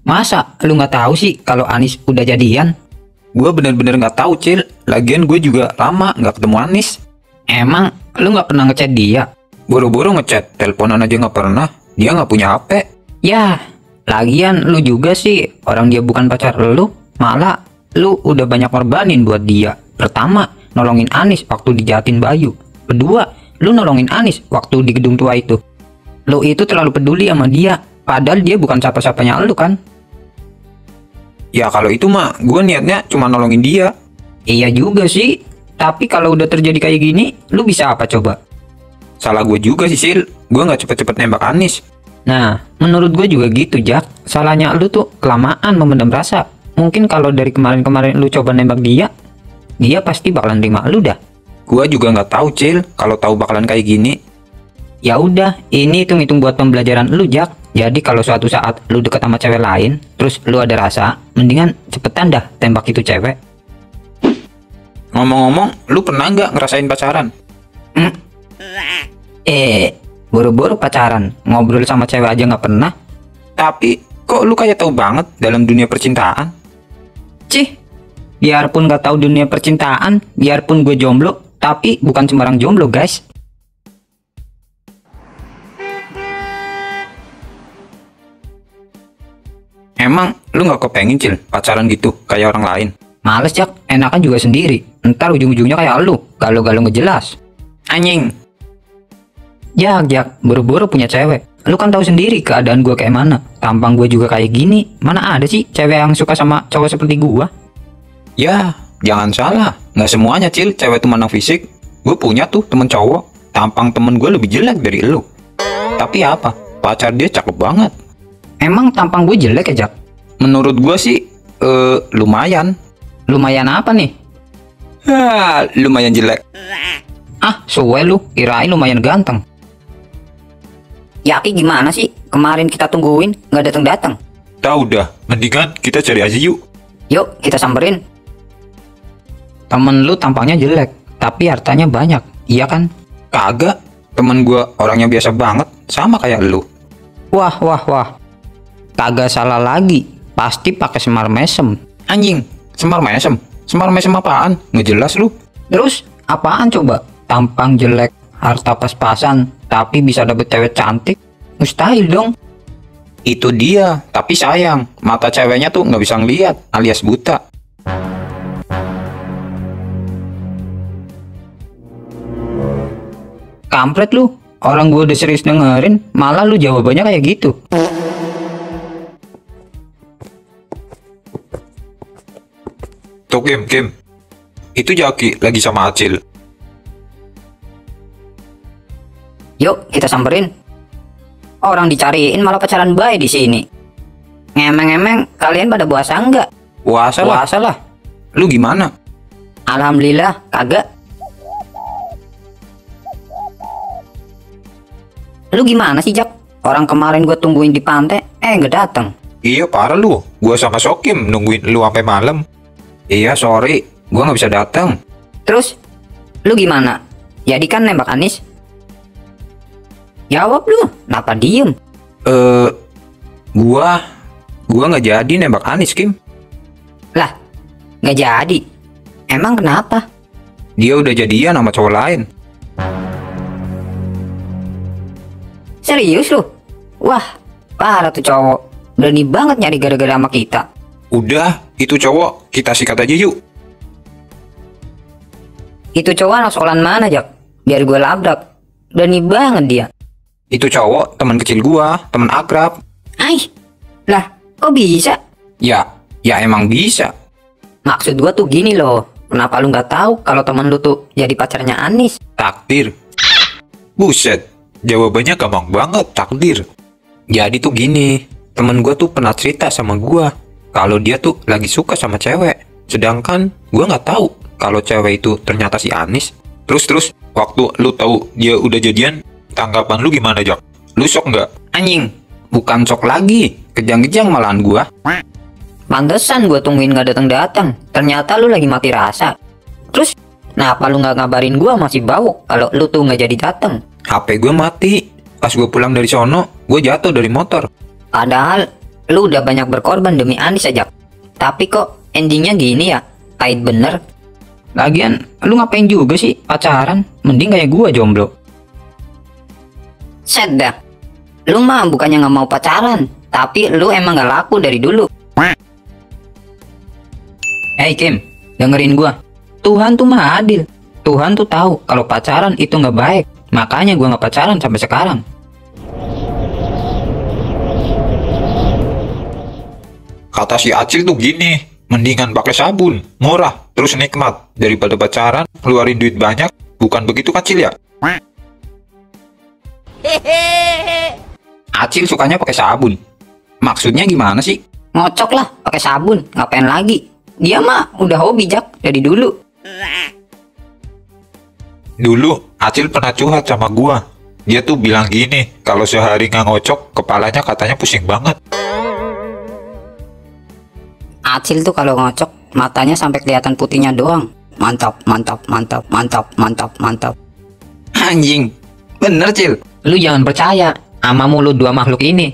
Masa lu nggak tahu sih kalau Anis udah jadian? Gue bener-bener nggak tahu, Cil. Lagian gue juga lama nggak ketemu Anis. Emang lu nggak pernah ngechat dia? Buru-buru ngechat, teleponan aja nggak pernah. Dia nggak punya HP. Ya, lagian lu juga sih, orang dia bukan pacar lu, malah lu udah banyak korbanin buat dia. Pertama, nolongin Anis waktu dijahatin Bayu. Kedua, lu nolongin Anis waktu di gedung tua itu. Lu itu terlalu peduli sama dia, padahal dia bukan siapa-siapanya lu kan? Ya kalau itu mah gue niatnya cuma nolongin dia. Iya juga sih, tapi kalau udah terjadi kayak gini, lu bisa apa coba? Salah gue juga sih, Sil. Gue nggak cepet-cepet nembak Anis. Nah, menurut gue juga gitu, Jak. Salahnya lu tuh kelamaan memendam rasa. Mungkin kalau dari kemarin-kemarin lu coba nembak dia, dia pasti bakalan terima lu dah. Gue juga nggak tahu, Cil. Kalau tahu bakalan kayak gini. Ya udah, ini hitung-hitung buat pembelajaran lu, Jak. Jadi kalau suatu saat lu deket sama cewek lain, terus lu ada rasa, mendingan cepetan dah tembak itu cewek. Ngomong-ngomong, lu pernah nggak ngerasain pacaran? Buru-buru pacaran, ngobrol sama cewek aja nggak pernah. Tapi kok lu kayak tahu banget dalam dunia percintaan? Cih, biarpun nggak tahu dunia percintaan, biarpun gue jomblo, tapi bukan sembarang jomblo, guys. Emang lu nggak kepengen, Cil, pacaran gitu kayak orang lain? Males, Jak, enakan juga sendiri. Ntar ujung-ujungnya kayak lu, galau-galau ngejelas. Anjing. Jak, buru-buru punya cewek. Lu kan tahu sendiri keadaan gue kayak mana. Tampang gue juga kayak gini. Mana ada sih cewek yang suka sama cowok seperti gue? Ya, jangan salah. Nggak semuanya, Cil, cewek tuh menang fisik. Gue punya tuh temen cowok. Tampang temen gue lebih jelek dari lu. Tapi apa? Pacar dia cakep banget. Emang tampang gue jelek ya, Jak? Menurut gue sih, lumayan. Lumayan apa nih? Lumayan jelek. Ah, suwe lu. Kirain lumayan ganteng. Yaki gimana sih? Kemarin kita tungguin, nggak datang-datang. Tahu dah, mendingan kita cari aja yuk. Yuk, kita samperin. Temen lu tampangnya jelek, tapi hartanya banyak, iya kan? Kagak, temen gue orangnya biasa banget, sama kayak lu. Wah. Kagak salah lagi, pasti pakai semar mesem. Anjing, semar mesem? Semar mesem apaan? Ngejelas lu. Terus, apaan coba? Tampang jelek, harta pas-pasan, tapi bisa dapet cewek cantik? Mustahil dong. Itu dia, tapi sayang, mata ceweknya tuh nggak bisa ngeliat, alias buta. Kampret lu, orang gue udah serius dengerin, malah lu jawabannya kayak gitu. Tuh Kim, itu Jaki lagi sama Acil. Yuk, kita samperin. Orang dicariin malah pacaran bayi di sini. Ngemeng-ngemeng, kalian pada puasa enggak? Puasa lah. Lu gimana? Alhamdulillah, kagak. Lu gimana sih, Jak? Orang kemarin gue tungguin di pantai, nggak datang. Iya parah lu, gua sama Sokim nungguin lu sampai malam. Iya sorry, gua nggak bisa datang. Terus, lu gimana? Jadi kan nembak Anis? Jawab lu, kenapa diem? Gua nggak jadi nembak Anis, Kim. Lah, nggak jadi. Emang kenapa? Dia udah jadian sama cowok lain. Serius lu? Wah, parah tuh cowok. Berani banget nyari gara-gara sama kita. Udah, itu cowok kita sikat aja yuk. Itu cowok anak sekolahan mana, Jak? Biar gue labrak. Berani banget dia. Itu cowok teman kecil gua, teman akrab. Lah, kok bisa? Ya emang bisa. Maksud gua tuh gini loh. Kenapa lu nggak tahu kalau temen lu tuh jadi pacarnya Anis? Takdir. Buset, jawabannya gampang banget, takdir. Jadi tuh gini, temen gua tuh pernah cerita sama gua kalau dia tuh lagi suka sama cewek. Sedangkan gua nggak tahu kalau cewek itu ternyata si Anis. Terus waktu lu tahu dia udah jadian, tanggapan lu gimana, Jak? Lu shock nggak? Anjing, Bukan shock lagi, kejang-kejang malahan gua. pantesan gua tungguin nggak datang-datang. Ternyata lu lagi mati rasa. Terus, kenapa lu nggak ngabarin gua masih bau kalau lu tuh nggak jadi datang? HP gua mati. Pas gua pulang dari sono, gua jatuh dari motor. Padahal Lu udah banyak berkorban demi Anis aja. Tapi kok endingnya gini ya? Pahit bener. Lagian, lu ngapain juga sih pacaran? Mending kayak gua jomblo. Set dah. Lu mah bukannya nggak mau pacaran, tapi lu emang nggak laku dari dulu. Hey Kim, dengerin gua. Tuhan tuh maha adil. Tuhan tuh tahu kalau pacaran itu nggak baik. Makanya gua nggak pacaran sampai sekarang. Kata si Acil tuh gini, mendingan pakai sabun, murah, terus nikmat, daripada pacaran, keluarin duit banyak, bukan begitu kan Cil ya? Acil sukanya pakai sabun. Maksudnya gimana sih? Ngocok lah pakai sabun, ngapain lagi? Dia mah udah hobi Jak dari dulu. Dulu, Acil pernah curhat sama gua. Dia tuh bilang gini, kalau sehari nggak ngocok, kepalanya katanya pusing banget. Acil tuh kalau ngocok, matanya sampai kelihatan putihnya doang. Mantap, mantap, mantap, mantap, mantap, mantap. Anjing, bener Cil. Lu jangan percaya sama mulut dua makhluk ini.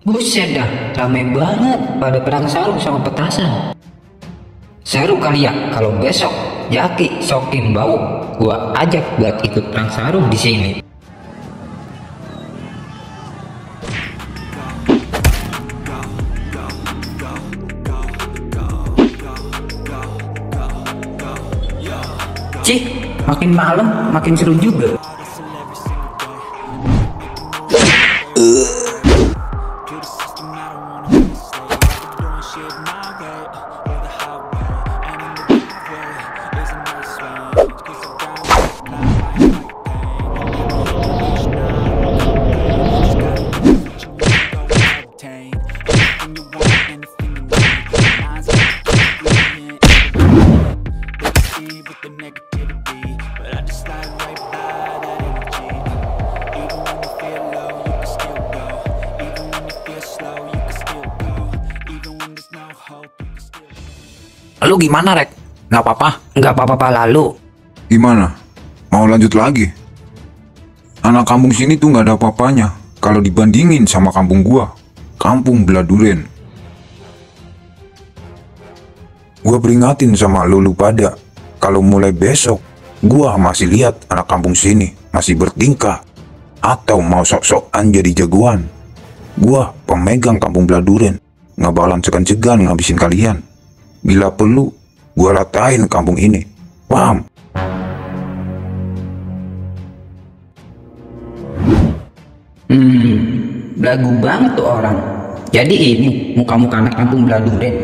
Buset dah, ramai banget pada perang sarung sama petasan. Seru kali ya kalau besok Jaki Sokin Bau gua ajak buat ikut perang sarung di sini. Cih, makin malam makin seru juga. Lu gimana, Rek? Nggak apa-apa? Nggak apa-apa lalu. Gimana? Mau lanjut lagi? Anak kampung sini tuh nggak ada apa-apanya kalau dibandingin sama kampung gua, kampung Bladuren. Gua peringatin sama lu pada, kalau mulai besok gua masih lihat anak kampung sini masih bertingkah atau mau sok-sokan jadi jagoan, gua pemegang kampung Bladuren nggak bakalan segan-segan ngabisin kalian. Bila perlu, gua ratain kampung ini. Paham? Belagu banget tuh orang. Jadi ini muka-muka anak kampung Bladuren.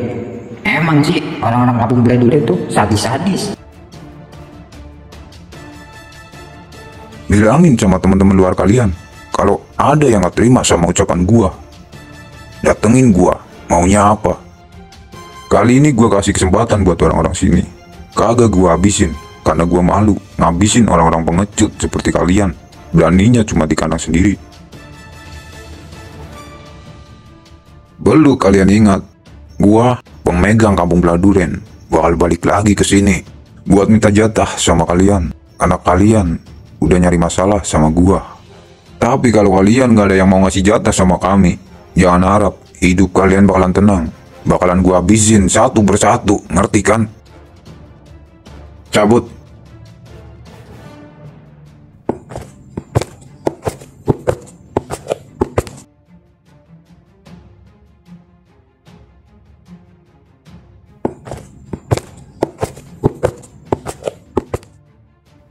Emang sih orang-orang kampung Bladuren tuh sadis-sadis. Bilangin sama teman-teman luar kalian, kalau ada yang gak terima sama ucapan gua, datengin gua, maunya apa. Kali ini gua kasih kesempatan buat orang-orang sini. Kagak gua habisin, karena gua malu ngabisin orang-orang pengecut seperti kalian. Beraninya cuma di kandang sendiri. Belum kalian ingat, gua pemegang kampung Bladuren. bakal balik lagi ke sini buat minta jatah sama kalian. Karena kalian udah nyari masalah sama gua. Tapi kalau kalian gak ada yang mau ngasih jatah sama kami, jangan harap hidup kalian bakalan tenang. Bakalan gua habisin satu persatu, ngerti kan? Cabut.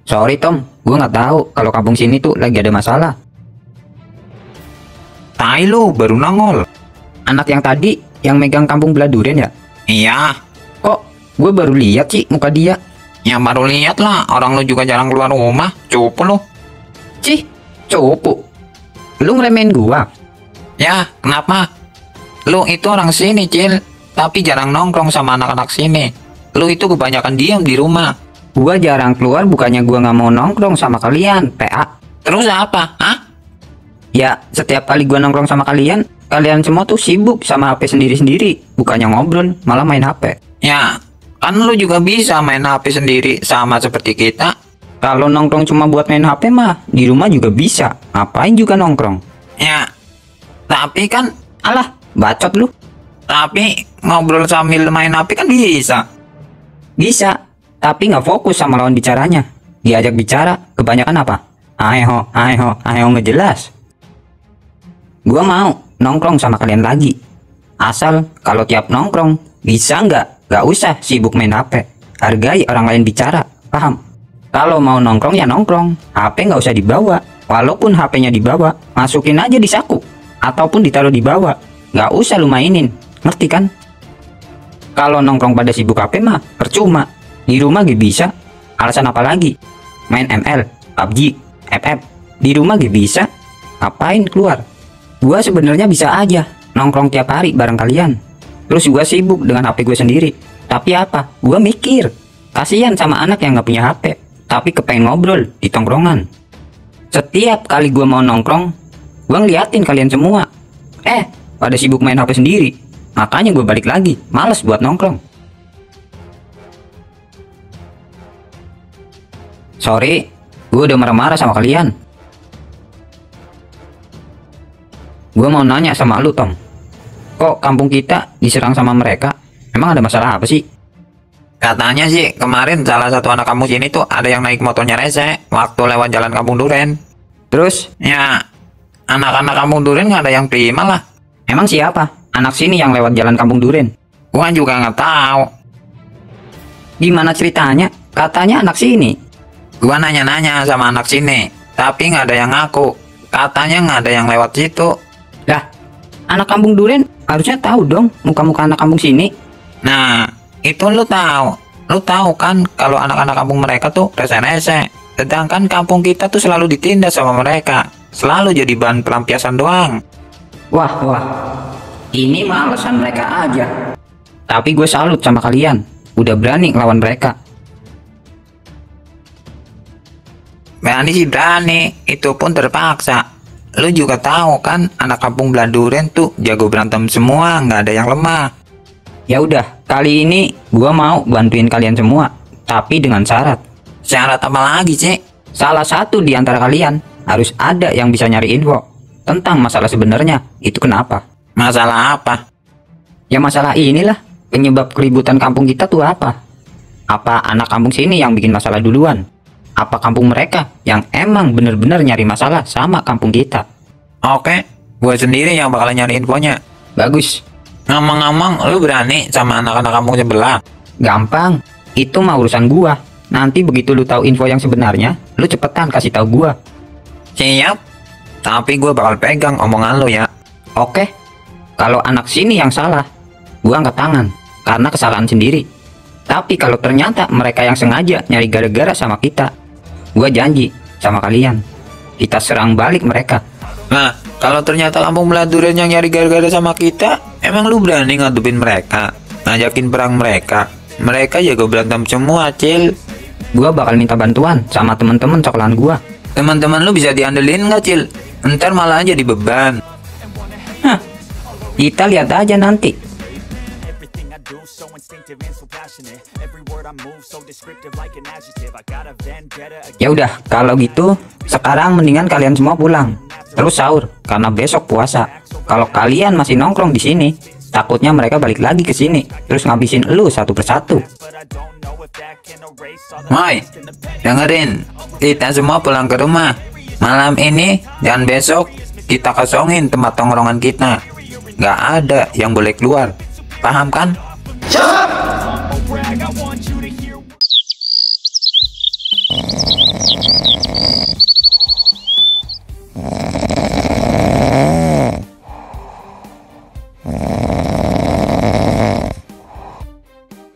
Sorry Tom, gue nggak tahu kalau kampung sini tuh lagi ada masalah. Tai lu, baru nongol. Anak yang tadi yang megang kampung belah durian ya? Iya, Kok gue baru lihat sih muka dia? ya baru lihat lah, orang lu juga jarang keluar rumah, cupu lu. Cih, cupu. Lu ngeremehin gua? Ya, kenapa? Lu itu orang sini, Cil, tapi jarang nongkrong sama anak-anak sini. Lu itu kebanyakan diam di rumah. Gua jarang keluar bukannya gua nggak mau nongkrong sama kalian, PA. Terus apa? Hah? Ya, setiap kali gua nongkrong sama kalian, kalian semua tuh sibuk sama HP sendiri-sendiri. Bukannya ngobrol, malah main HP. Ya, kan lu juga bisa main HP sendiri sama seperti kita. Kalau nongkrong cuma buat main HP mah, di rumah juga bisa. Ngapain juga nongkrong? Ya, tapi kan, Alah, bacot lu. tapi ngobrol sambil main HP kan bisa. Bisa, tapi nggak fokus sama lawan bicaranya. Diajak bicara, kebanyakan apa? Ayo, nggak jelas. Gua mau nongkrong sama kalian lagi. Asal kalau tiap nongkrong, bisa nggak usah sibuk main HP. Hargai orang lain bicara, paham? Kalau mau nongkrong ya nongkrong, HP nggak usah dibawa. Walaupun HP-nya dibawa, masukin aja di saku. Ataupun ditaruh di bawah. Nggak usah lu mainin, ngerti kan? Kalau nongkrong pada sibuk HP mah, percuma. Di rumah gak bisa. Alasan apa lagi? Main ML, PUBG, FF. Di rumah gak bisa. Ngapain keluar? Gua sebenarnya bisa aja nongkrong tiap hari bareng kalian. Terus gua sibuk dengan HP gue sendiri. Tapi apa? Gua mikir, kasihan sama anak yang gak punya HP, tapi kepengen ngobrol di tongkrongan. Setiap kali gua mau nongkrong, gua ngeliatin kalian semua. Pada sibuk main HP sendiri. Makanya gue balik lagi, males buat nongkrong. Sorry, gue udah marah-marah sama kalian. Gue mau nanya sama lu, Tom. Kok kampung kita diserang sama mereka? Emang ada masalah apa sih? Katanya sih, kemarin salah satu anak kampung sini tuh ada yang naik motornya rese waktu lewat jalan kampung Duren. Terus, Ya, anak-anak kampung Duren nggak ada yang terima lah. emang siapa anak sini yang lewat jalan kampung Duren? Gua juga nggak tahu. Gimana ceritanya? Katanya anak sini. Gua nanya-nanya sama anak sini, tapi nggak ada yang ngaku. Katanya nggak ada yang lewat situ. Lah, anak kampung Duren harusnya tahu dong muka-muka anak kampung sini. Nah, itu lu tahu. Lu tahu kan kalau anak-anak kampung mereka tuh rese-rese. Sedangkan kampung kita tuh selalu ditindas sama mereka. Selalu jadi bahan pelampiasan doang. Wah, ini mah alasan mereka aja. Tapi gue salut sama kalian, udah berani ngelawan mereka. Berani sih berani, itu pun terpaksa. Lu juga tahu kan, anak kampung belah Duren tuh jago berantem semua, nggak ada yang lemah. Ya udah, kali ini gue mau bantuin kalian semua, tapi dengan syarat. Syarat apa lagi sih? Salah satu di antara kalian harus ada yang bisa nyari info tentang masalah sebenarnya itu kenapa. Masalah apa? Ya masalah inilah penyebab keributan kampung kita tuh apa? Apa anak kampung sini yang bikin masalah duluan? Apa kampung mereka yang emang bener-bener nyari masalah sama kampung kita? Oke, gue sendiri yang bakal nyari infonya. Bagus, Ngomong-ngomong, lu berani sama anak-anak kampung sebelah? gampang. Itu mah urusan gua. Nanti begitu lu tahu info yang sebenarnya, lu cepetan kasih tahu gua. Siap. Tapi gue bakal pegang omongan lu ya. Oke. Kalau anak sini yang salah, gua angkat tangan karena kesalahan sendiri. Tapi kalau ternyata mereka yang sengaja nyari gara-gara sama kita, gua janji sama kalian, kita serang balik mereka. Nah, kalau ternyata kampung belah Duren yang nyari gara-gara sama kita, emang lu berani ngadepin mereka? Ngajakin perang mereka? Mereka jago berantem semua, Cil. Gua bakal minta bantuan sama teman-teman sekolahan gua. Teman-teman lu bisa diandelin nggak, Cil? Ntar malah jadi beban. Hah, kita lihat aja nanti. so instinctive and so passionate. Every word I move so descriptive like an adjective. I got a vendetta against. Ya udah, kalau gitu sekarang mendingan kalian semua pulang. Terus sahur karena besok puasa. Kalau kalian masih nongkrong di sini, takutnya mereka balik lagi ke sini terus ngabisin lu satu persatu. Moi, dengerin, kita semua pulang ke rumah. Malam ini dan besok kita kosongin tempat tongkrongan kita. Nggak ada yang boleh keluar. Paham kan?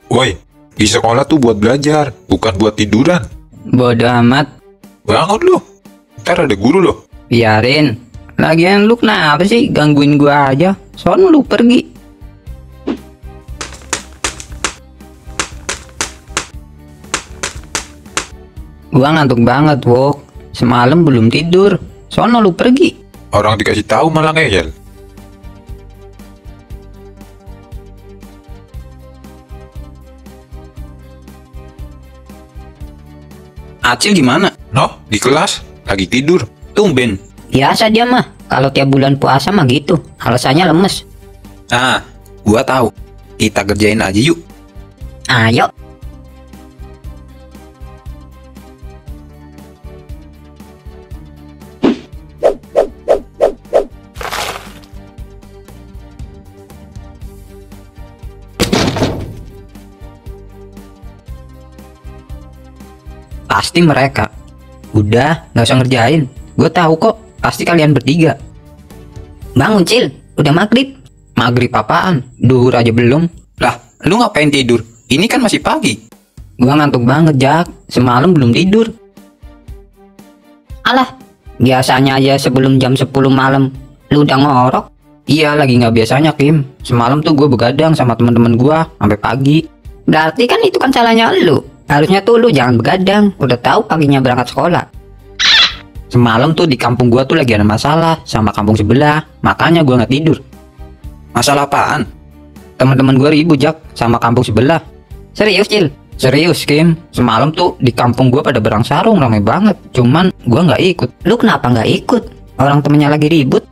Woi, di sekolah tuh buat belajar, bukan buat tiduran. Bodoh amat, Bangun lu. Ntar ada guru loh. biarin. Lagian lu kenapa sih gangguin gua aja? Soalnya lu pergi. Gua ngantuk banget, Wok. Semalam belum tidur. Soalnya lu pergi. Orang dikasih tahu malah ngeyel. Acil gimana? Noh, di kelas, lagi tidur. Tumben. Biasa dia mah, kalau tiap bulan puasa mah gitu, alasannya lemes. Ah, gua tahu. Kita kerjain aja yuk. Ayo, Pasti mereka. Udah, nggak usah ngerjain. Gue tahu kok, pasti kalian bertiga. bangun Cil, udah maghrib. Maghrib apaan? Duhur aja belum. Lah, lu ngapain tidur? Ini kan masih pagi. Gua ngantuk banget, Jak. Semalam belum tidur. Alah, biasanya aja sebelum jam 10 malam, lu udah ngorok. Iya, lagi nggak biasanya, Kim. Semalam tuh gue begadang sama teman-teman gua sampai pagi. Berarti kan itu kan salahnya lu. Harusnya tuh lu jangan begadang, udah tahu paginya berangkat sekolah. Semalam tuh di kampung gua tuh lagi ada masalah sama kampung sebelah, makanya gua nggak tidur. Masalah apaan? Teman-teman gua ribut, Jak, sama kampung sebelah. Serius Cil? Serius, Kim. Semalam tuh di kampung gua pada berang sarung ramai banget. Cuman gua nggak ikut. Lu kenapa nggak ikut? Orang temennya lagi ribut.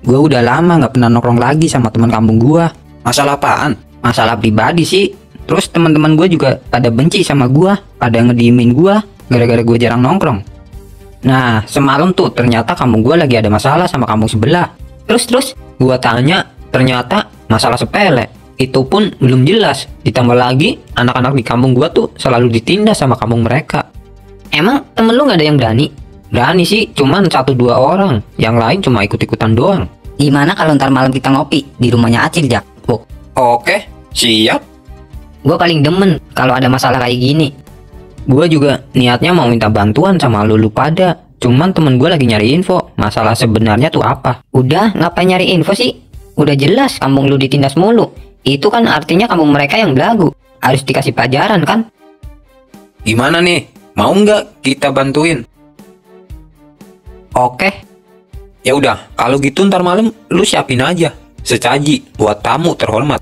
Gua udah lama nggak pernah nongkrong lagi sama teman kampung gua. Masalah apaan? Masalah pribadi sih. Terus teman-teman gue juga pada benci sama gua, pada ngediemin gua gara-gara gue jarang nongkrong. Nah, semalam tuh ternyata kampung gua lagi ada masalah sama kampung sebelah. Terus? Gua tanya, ternyata masalah sepele. Itu pun belum jelas. Ditambah lagi, anak-anak di kampung gua tuh selalu ditindas sama kampung mereka. Emang temen lu nggak ada yang berani? Berani sih, cuman 1-2 orang. Yang lain cuma ikut-ikutan doang. Gimana kalau ntar malam kita ngopi di rumahnya Acil, Jak? Oke, siap. Gue paling demen kalau ada masalah kayak gini. Gua juga niatnya mau minta bantuan sama lu pada. Cuman temen gue lagi nyari info. Masalah sebenarnya tuh apa? Udah, ngapain nyari info sih? Udah jelas kampung lu ditindas mulu. Itu kan artinya kampung mereka yang belagu. Harus dikasih pelajaran kan? Gimana nih? Mau nggak kita bantuin? Oke. Ya udah, kalau gitu ntar malam lu siapin aja sesaji buat tamu terhormat.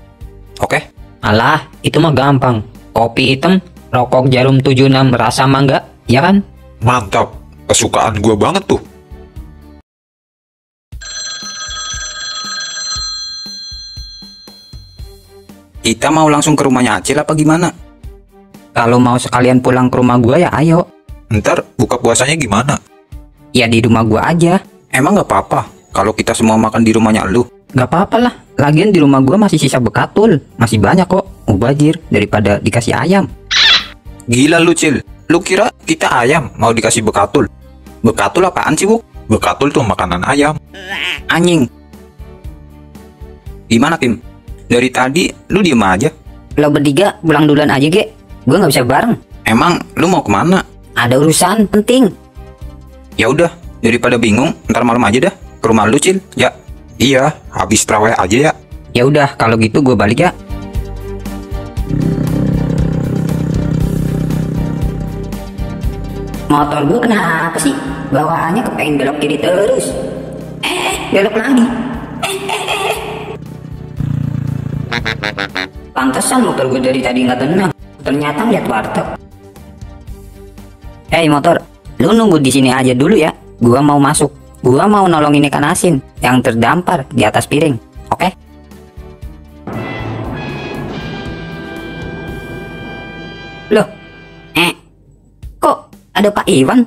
Oke? Alah, itu mah gampang. Kopi hitam, rokok jarum 76 rasa mangga, ya kan? Mantap, kesukaan gua banget tuh. Kita mau langsung ke rumahnya Acil apa gimana? Kalau mau sekalian pulang ke rumah gua ya ayo. Ntar buka puasanya gimana? Ya di rumah gua aja. Emang nggak apa-apa kalau kita semua makan di rumahnya lu? Gak apa-apa lah. Lagian di rumah gua masih sisa bekatul. Masih banyak kok. Mubazir daripada dikasih ayam. Gila lu, Cil. Lu kira kita ayam mau dikasih bekatul? Bekatul apaan sih, Bu? Bekatul tuh makanan ayam. Anjing. Gimana, Kim? Dari tadi lu diem aja. Lo bertiga pulang duluan aja, Ge. Gue nggak bisa bareng. Emang lu mau kemana? Ada urusan penting. Ya udah, daripada bingung, ntar malam aja dah ke rumah lu, Cil. Ya. Iya, habis traweh aja ya. Ya udah, kalau gitu gua balik ya. Motor gue kenapa sih? Bawaannya kepengen belok kiri terus. Belok lagi. Pantesan motor gue dari tadi nggak tenang. Ternyata ngeliat warteg. Hei motor, lu nunggu di sini aja dulu ya. Gua mau masuk. Gua mau nolongin ikan asin yang terdampar di atas piring. Oke? Loh, kok ada Pak Iwan?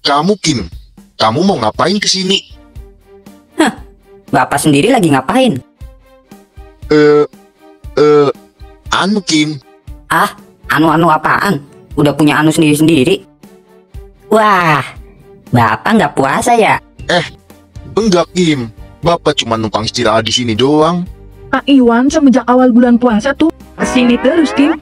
Kamu Kim, kamu mau ngapain kesini? Hah, Bapak sendiri lagi ngapain? Anu Kim, Ah, anu-anu apaan? Udah punya anu sendiri-sendiri? Wah, Bapak nggak puasa ya? enggak Kim, Bapak cuma numpang istirahat di sini doang. Pak Iwan semenjak awal bulan puasa tuh kesini terus, Kim.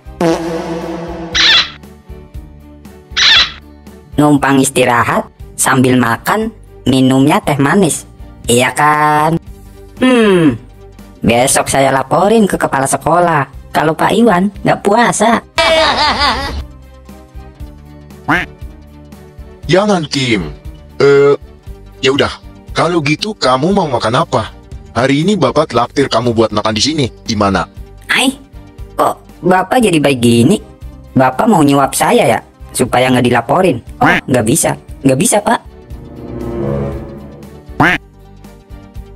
Numpang istirahat sambil makan, minumnya teh manis. Iya kan? Besok saya laporin ke kepala sekolah kalau Pak Iwan nggak puasa. Jangan Kim. Ya udah, kalau gitu kamu mau makan apa? Hari ini Bapak traktir kamu buat makan di sini. Gimana? Kok Bapak jadi baik gini? Bapak mau nyuap saya ya? Supaya nggak dilaporin? Oh, nggak bisa. Nggak bisa, Pak.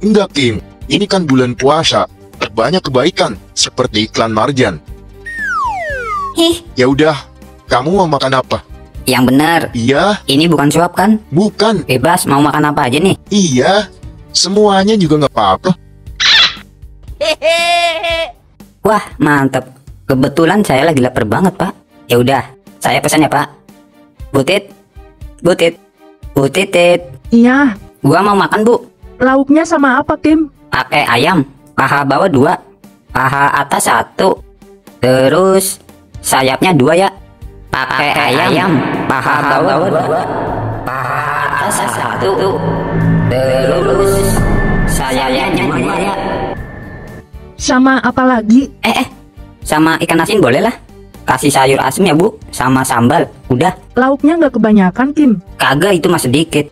Enggak Kim, ini kan bulan puasa. Banyak kebaikan, seperti iklan Marjan. Ya udah, kamu mau makan apa? Yang benar. Iya, Ini bukan suap kan? bukan. Bebas mau makan apa aja nih. Iya, semuanya juga nggak apa-apa. Wah, mantep. Kebetulan saya lagi lapar banget, Pak. Ya udah, saya pesan ya, Pak. Butit. Iya, Gua mau makan, Bu. lauknya sama apa, Kim? Pakai ayam. Paha bawah 2. Paha atas 1. Terus sayapnya 2 ya. Pakai ayam. Paha bawah 2. Paha atas 1. Terus sayapnya 2 ya. Sama apa lagi? Sama ikan asin boleh lah. Kasih sayur asem ya, Bu. Sama sambal. Udah. Lauknya nggak kebanyakan, Kim. Kagak, itu mah sedikit.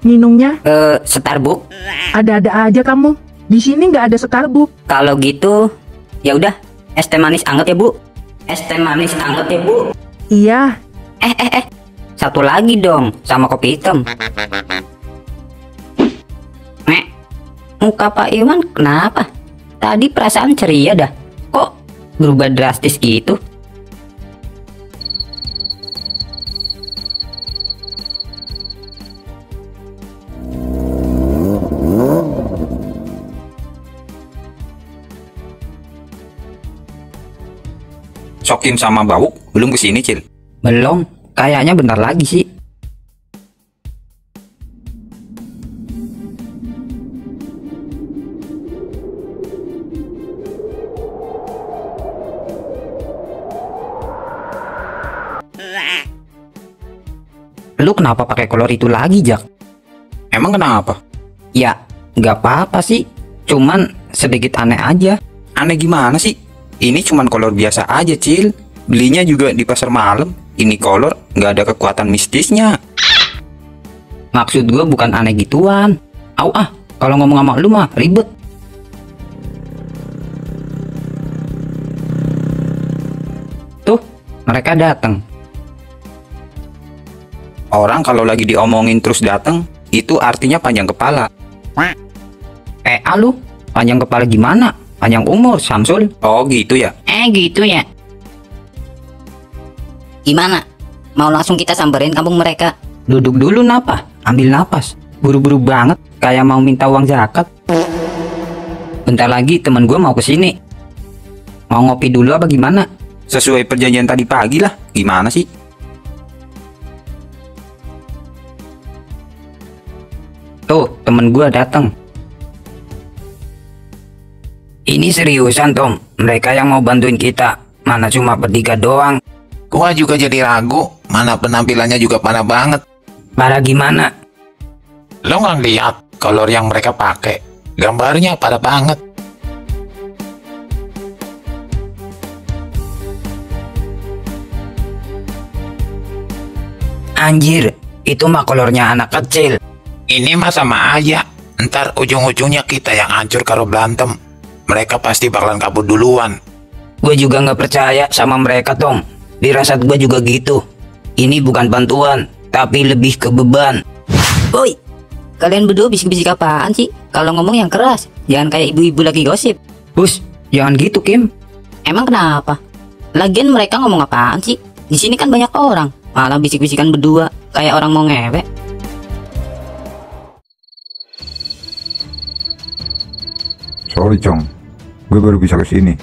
Minumnya Starbucks. ada-ada aja kamu. Di sini nggak ada Starbucks. Kalau gitu, ya udah. Es teh manis anget ya, Bu. Es teh manis anget ya, Bu. Iya, Satu lagi dong, sama kopi hitam. Muka Pak Iwan kenapa? Tadi perasaan ceria dah. Kok berubah drastis gitu? Sokim sama Bauk belum kesini, Cil. Belum, kayaknya bentar lagi sih. Lu kenapa pakai kolor itu lagi, Jak? Emang kenapa? Ya, nggak apa-apa sih. Cuman sedikit aneh aja. Aneh gimana sih? Ini cuman kolor biasa aja, Cil. Belinya juga di pasar malam. Ini kolor nggak ada kekuatan mistisnya. Maksud gue bukan aneh gituan. Kalau ngomong sama lu mah ribet. Tuh, mereka datang. Orang kalau lagi diomongin terus datang, itu artinya panjang kepala. Lu panjang kepala gimana? Panjang umur, Samsul. Oh gitu ya? Gitu ya. Gimana? Mau langsung kita samperin kampung mereka? Duduk dulu napa? Ambil napas. Buru-buru banget, kayak mau minta uang zakat. Bentar lagi temen gue mau kesini. Mau ngopi dulu apa gimana? Sesuai perjanjian tadi pagi lah. Gimana sih? Tuh, temen gue datang. Ini seriusan, Tom. Mereka yang mau bantuin kita. Mana cuma bertiga doang. Gua juga jadi ragu, mana penampilannya juga parah banget. Parah gimana? Lo nggak lihat kolor yang mereka pakai? Gambarnya parah banget. Anjir, itu mah kolornya anak kecil. Ini mah sama aja. Ntar ujung-ujungnya kita yang hancur kalau berantem. mereka pasti bakalan kabur duluan. Gue juga nggak percaya sama mereka, Tom. Firasat gue juga gitu. Ini bukan bantuan, tapi lebih ke beban. Woi, kalian berdua bisik-bisik apaan sih? Kalau ngomong yang keras, jangan kayak ibu-ibu lagi gosip. Bus, jangan gitu, Kim. Emang kenapa? Lagian mereka ngomong apaan sih? Di sini kan banyak orang, malah bisik-bisikan berdua kayak orang mau ngewek. Sorry Cong, gue baru bisa kesini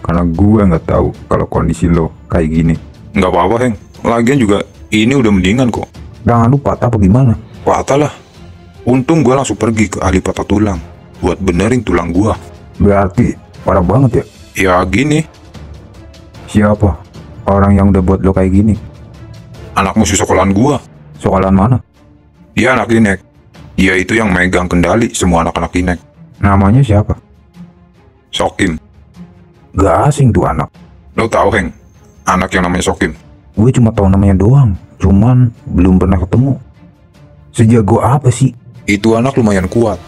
karena gue nggak tahu kalau kondisi lo kayak gini. Nggak apa-apa, Heng. Lagian juga ini udah mendingan kok. Tangan lu patah apa gimana? Patah lah. Untung gue langsung pergi ke ahli patah tulang buat benerin tulang gue. Berarti parah banget ya? Ya gini, Siapa orang yang udah buat lo kayak gini? anak musuh sekolahan gue. Sekolahan mana? Dia anak Inek. Dia itu yang megang kendali semua anak-anak Inek. Namanya siapa? Sokim. Gak asing tuh anak. Lo tahu, Heng? Anak yang namanya Sokim. Gue cuma tahu namanya doang, cuman belum pernah ketemu. Sejago apa sih? Itu anak lumayan kuat.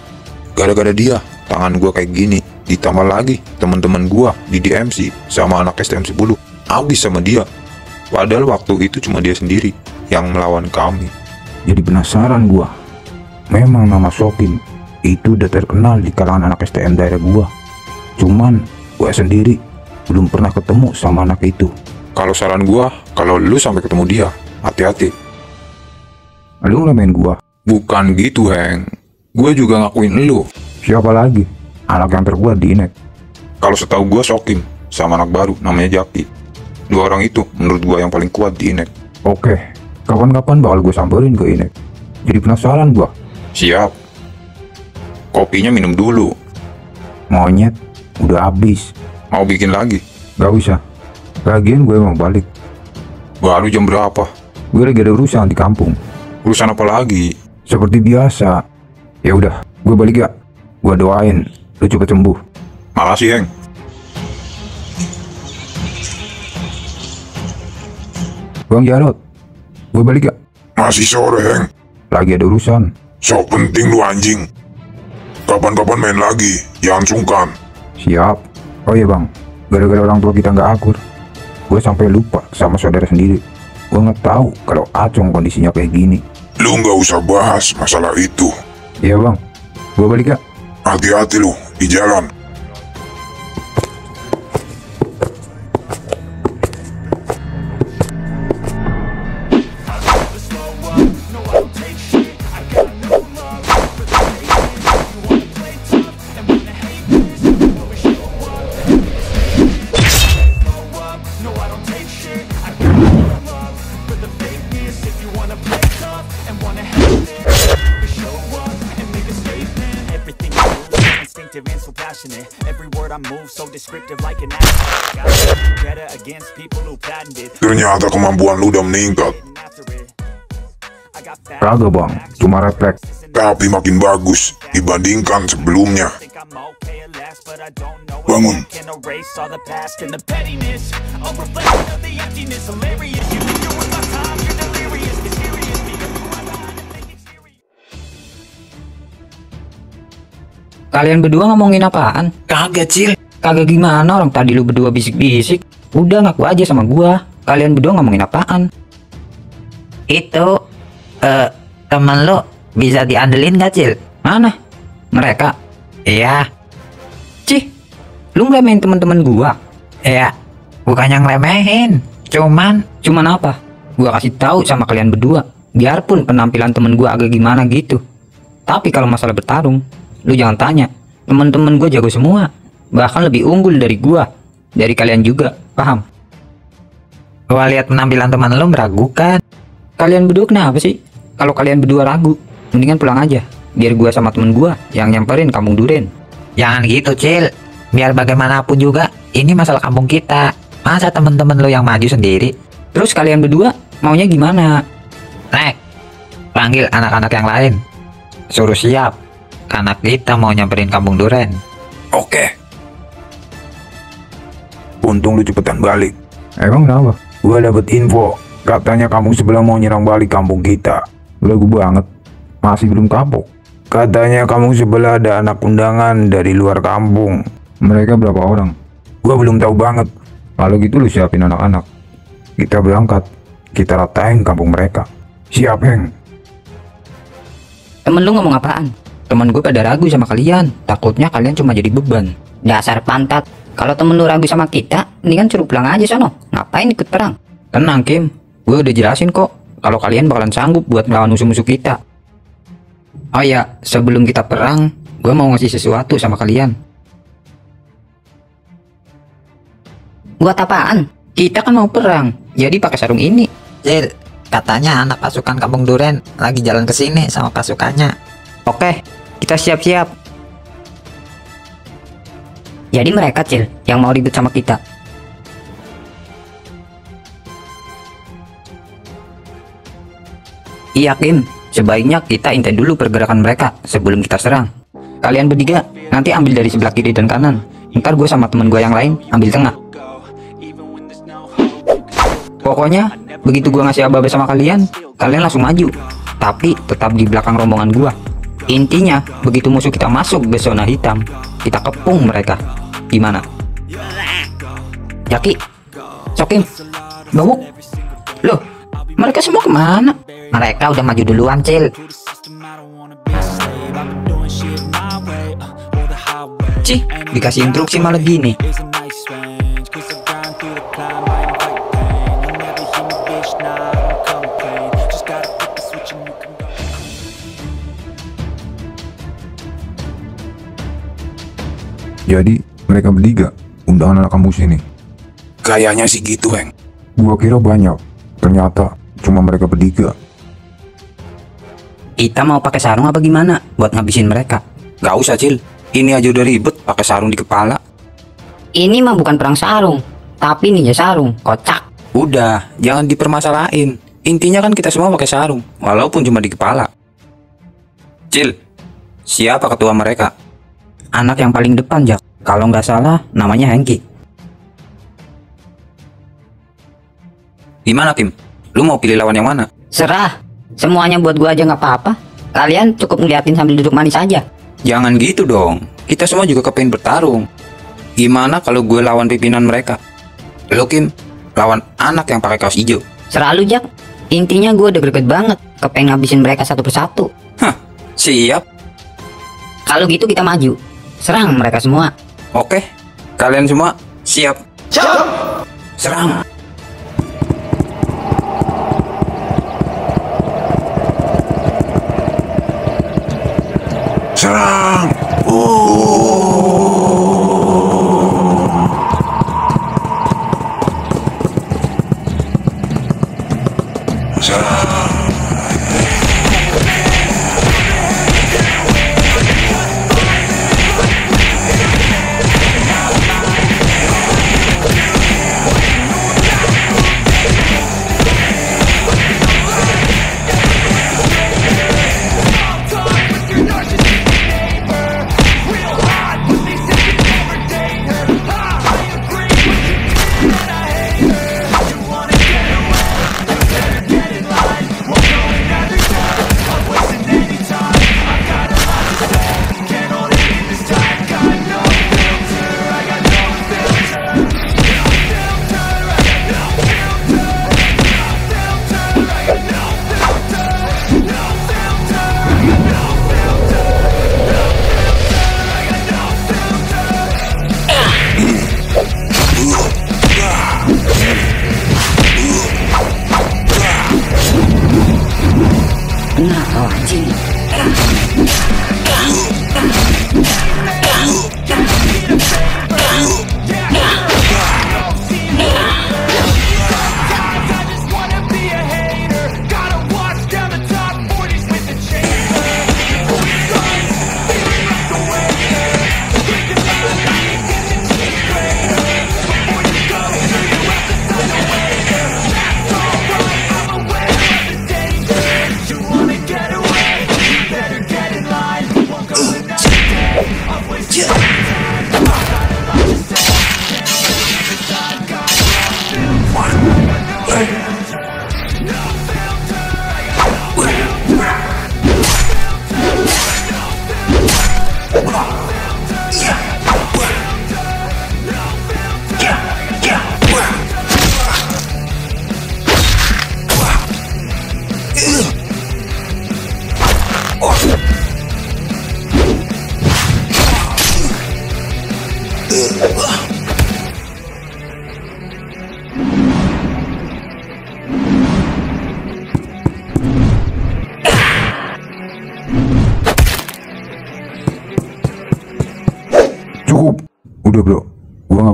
Gara-gara dia, tangan gua kayak gini. Ditambah lagi teman-teman gua di DMC sama anak STM 10 habis sama dia. Padahal waktu itu cuma dia sendiri yang melawan kami. Jadi penasaran gua. Memang nama Sokim itu udah terkenal di kalangan anak STM daerah gua. Cuman gua sendiri belum pernah ketemu sama anak itu. Kalau saran gua, kalau lu sampai ketemu dia, hati-hati. Lu ngeremehin gua? Bukan gitu, Heng. Gue juga ngakuin lu. Siapa lagi? Anak yang terkuat di Inek. Kalau setahu gua Sokim sama anak baru namanya Jaki. Dua orang itu menurut gua yang paling kuat di Inek. Oke, kapan-kapan bakal gue samperin ke Inek. Jadi penasaran gua. Siap. Kopinya minum dulu. Monyet, udah habis. Mau bikin lagi? Gak usah. Lagian gue mau balik. Baru jam berapa? Gue lagi ada urusan di kampung. Urusan apa lagi? Seperti biasa. Ya udah, gue balik ya. Gue doain lu cepet sembuh. Makasih, Heng. Bang Jarot, gue balik ya. Masih sore, Heng. Lagi ada urusan. Sok penting lu anjing. Kapan-kapan main lagi, jangan sungkan. Siap. Oh iya bang, gara-gara orang tua kita nggak akur, gue sampai lupa sama saudara sendiri. Gue nggak tahu kalau Acong kondisinya kayak gini. Lu nggak usah bahas masalah itu. Iya bang, gue balik ya. Hati-hati lu di jalan. And so passionate, every word I move so descriptive like an accident. Gotta be better against people who patented. Ternyata kemampuan lu udah meningkat. Kagak bang, cuma refleks. Tapi makin bagus dibandingkan sebelumnya. Bangun. Kalian berdua ngomongin apaan? Kagak, Cil. Kagak gimana, orang tadi lu berdua bisik-bisik. Udah ngaku aja sama gua. Kalian berdua ngomongin apaan? Itu temen lo bisa diandelin gak, Cil? Mana? Mereka? Iya. Cih, lu ngeremehin temen-temen gua? Iya, bukannya ngelemehin, Cuman apa? Gua kasih tahu sama kalian berdua. Biarpun penampilan temen gua agak gimana gitu. Tapi kalau masalah bertarung, lu jangan tanya. Temen-temen gua jago semua. Bahkan lebih unggul dari gua. Dari kalian juga, paham? gua lihat penampilan teman lo meragukan. Kalian berdua kenapa sih? Kalau kalian berdua ragu, mendingan pulang aja. Biar gua sama temen gua yang nyamperin kampung Duren. Jangan gitu, Cil. Biar bagaimanapun juga, ini masalah kampung kita. Masa temen-temen lo yang maju sendiri? Terus kalian berdua maunya gimana? Nek, panggil anak-anak yang lain. Suruh siap. Anak kita mau nyamperin kampung Duren. Oke. Untung lu cepetan balik. Emang kenapa? Gue dapet info, katanya kampung sebelah mau nyerang balik kampung kita. Belagu banget, masih belum kapok. Katanya kampung sebelah ada anak undangan dari luar kampung. Mereka berapa orang? Gua belum tahu banget. Kalau gitu lu siapin anak-anak. Kita berangkat. Kita ratain kampung mereka. Siap, Heng. Temen lu ngomong apaan? Teman gue pada ragu sama kalian. Takutnya kalian cuma jadi beban. Dasar pantat. Kalau temen lu ragu sama kita, mendingan suruh pulang aja sono. Ngapain ikut perang? Tenang Kim, gue udah jelasin kok kalau kalian bakalan sanggup buat melawan musuh-musuh kita. Oh ya, sebelum kita perang, gue mau ngasih sesuatu sama kalian. Buat apaan? Kita kan mau perang, jadi pakai sarung ini. Cil, katanya anak pasukan Kampung Duren lagi jalan ke sini sama pasukannya. Oke, kita siap-siap. Jadi mereka, Cil, yang mau ribut sama kita. Iya Kim, sebaiknya kita intai dulu pergerakan mereka sebelum kita serang. Kalian bertiga nanti ambil dari sebelah kiri dan kanan. Ntar gue sama temen gue yang lain ambil tengah. Pokoknya begitu gue ngasih aba-aba sama kalian, kalian langsung maju. Tapi tetap di belakang rombongan gue. Intinya begitu musuh kita masuk ke zona hitam, kita kepung mereka. Gimana? Jaki, Sokim, Bawuk. Loh, mereka semua kemana? Mereka udah maju duluan, Cil. Cih, dikasih instruksi malah gini. Jadi mereka bertiga undangan anak kampus ini. Kayaknya sih gitu, Heng. Gua kira banyak, ternyata cuma mereka bertiga. Kita mau pakai sarung apa gimana buat ngabisin mereka? Gak usah Cil, ini aja udah ribet pakai sarung di kepala. Ini mah bukan perang sarung, tapi ninja sarung, kocak. Udah, jangan dipermasalahin. Intinya kan kita semua pakai sarung, walaupun cuma di kepala. Cil, siapa ketua mereka? Anak yang paling depan, Jak. Kalau nggak salah, namanya Hengki. Gimana Kim? Lu mau pilih lawan yang mana? Serah, semuanya buat gua aja nggak apa-apa. Kalian cukup ngeliatin sambil duduk manis aja. Jangan gitu dong, kita semua juga kepengen bertarung. Gimana kalau gue lawan pimpinan mereka? Lu Kim, lawan anak yang pakai kaos hijau. Serah lu, Jak. Intinya gua udah greget banget, kepengen ngabisin mereka satu persatu. Hah, siap. Kalau gitu kita maju, serang mereka semua. Oke, kalian semua siap. Siap. Serang. Serang!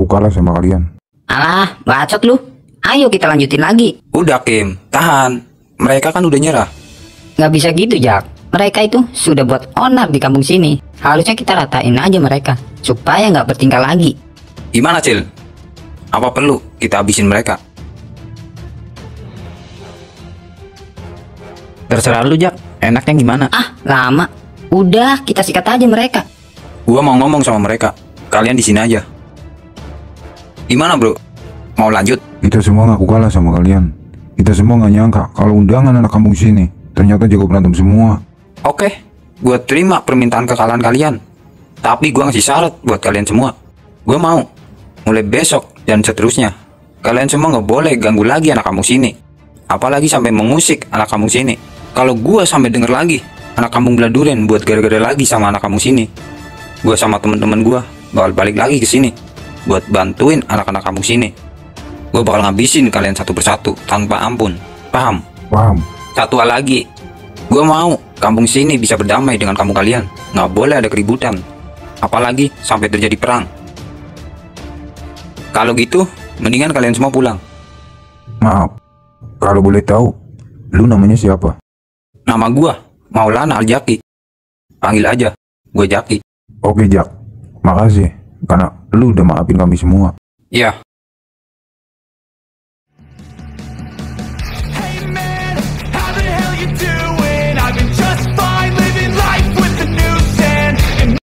kalah sama kalian. Alah, bacot lu. Ayo kita lanjutin lagi. Udah Kim, tahan. Mereka kan udah nyerah. Nggak bisa gitu, Jak. Mereka itu sudah buat onar di kampung sini. Harusnya kita ratain aja mereka, supaya nggak bertingkah lagi. Gimana Cil? Apa perlu kita habisin mereka? Terserah lu, Jak. Enaknya gimana? Ah, lama. Udah, kita sikat aja mereka. Gua mau ngomong sama mereka. Kalian di sini aja. Gimana bro? Mau lanjut? Kita semua ngaku kalah sama kalian. Kita semua nggak nyangka kalau undangan anak kampung sini ternyata jago berantem semua. Oke, gua terima permintaan kekalahan kalian. Tapi gua ngasih syarat buat kalian semua. Gua mau mulai besok dan seterusnya kalian semua nggak boleh ganggu lagi anak kampung sini. Apalagi sampai mengusik anak kampung sini. Kalau gua sampai denger lagi anak kampung belah durian buat gara-gara lagi sama anak kampung sini, gua sama teman-teman gua bakal balik lagi ke sini buat bantuin anak-anak kampung sini. Gua bakal ngabisin kalian satu persatu tanpa ampun. Paham? Paham. Satu hal lagi, gua mau kampung sini bisa berdamai dengan kampung kalian. Nggak boleh ada keributan, apalagi sampai terjadi perang. Kalau gitu, mendingan kalian semua pulang. Maaf, kalau boleh tahu, lu namanya siapa? Nama gua Maulana Al-Jaki. Panggil aja, gua Jaki. Oke Jak, makasih karena lu udah maafin kami semua. Iya,